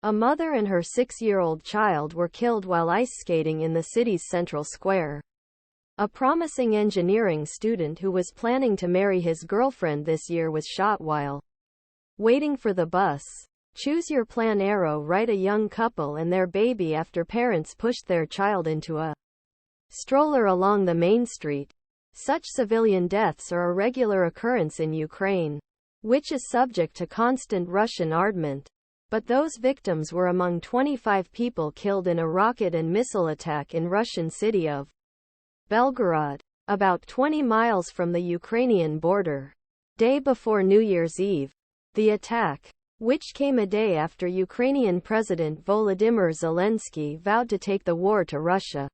A mother and her 6-year-old child were killed while ice skating in the city's central square. A promising engineering student who was planning to marry his girlfriend this year was shot while waiting for the bus. Choose your plan. Arrow right, a young couple and their baby after parents pushed their child into a stroller along the main street. Such civilian deaths are a regular occurrence in Ukraine, which is subject to constant Russian armament. But those victims were among 25 people killed in a rocket and missile attack in Russian city of Belgorod, about 20 miles from the Ukrainian border. Day before New Year's Eve. The attack, which came a day after Ukrainian President Volodymyr Zelensky vowed to take the war to Russia,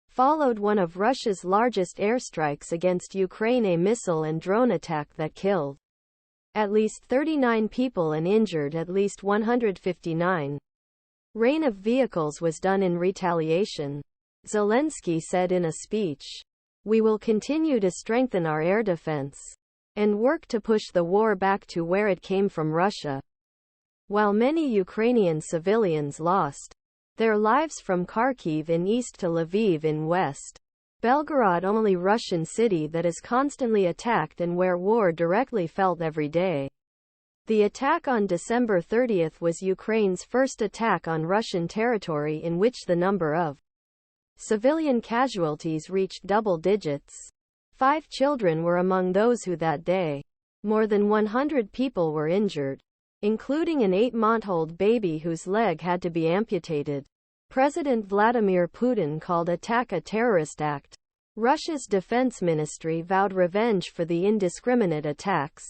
followed one of Russia's largest airstrikes against Ukraine, a missile and drone attack that killed at least 39 people and injured at least 159. Rain of vehicles was done in retaliation. Zelensky said in a speech, "We will continue to strengthen our air defense and work to push the war back to where it came from, Russia." While many Ukrainian civilians lost their lives from Kharkiv in east to Lviv in west, Belgorod, only Russian city that is constantly attacked and where war directly felt every day. The attack on December 30 was Ukraine's first attack on Russian territory in which the number of civilian casualties reached double digits. 5 children were among those who that day. More than 100 people were injured, including an 8-month-old baby whose leg had to be amputated. President Vladimir Putin called attack a terrorist act. Russia's defense ministry vowed revenge for the indiscriminate attacks,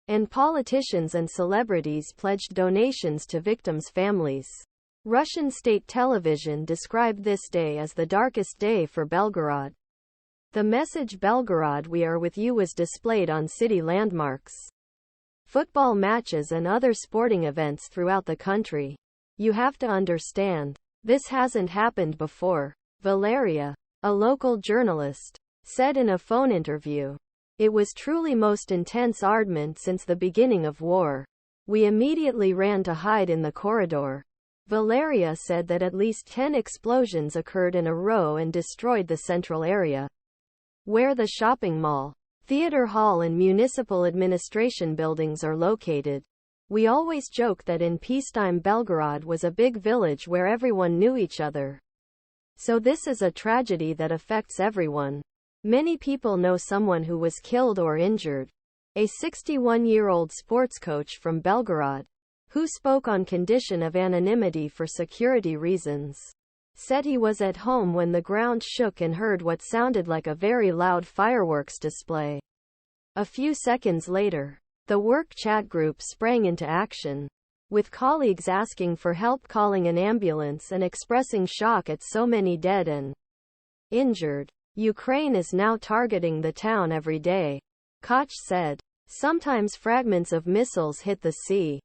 and politicians and celebrities pledged donations to victims' families. Russian state television described this day as the darkest day for Belgorod. The message "Belgorod, we are with you" was displayed on city landmarks, football matches and other sporting events throughout the country. "You have to understand, this hasn't happened before," Valeria, a local journalist, said in a phone interview. "It was truly most intense argument since the beginning of war. We immediately ran to hide in the corridor." Valeria said that at least 10 explosions occurred in a row and destroyed the central area, where the shopping mall, theater hall and municipal administration buildings are located. "We always joke that in peacetime Belgorod was a big village where everyone knew each other. So this is a tragedy that affects everyone. Many people know someone who was killed or injured." A 61-year-old sports coach from Belgorod, who spoke on condition of anonymity for security reasons, said he was at home when the ground shook and heard what sounded like a very loud fireworks display. A few seconds later, the work chat group sprang into action, with colleagues asking for help, calling an ambulance and expressing shock at so many dead and injured. "Ukraine is now targeting the town every day," Koch said. "Sometimes fragments of missiles hit the sea.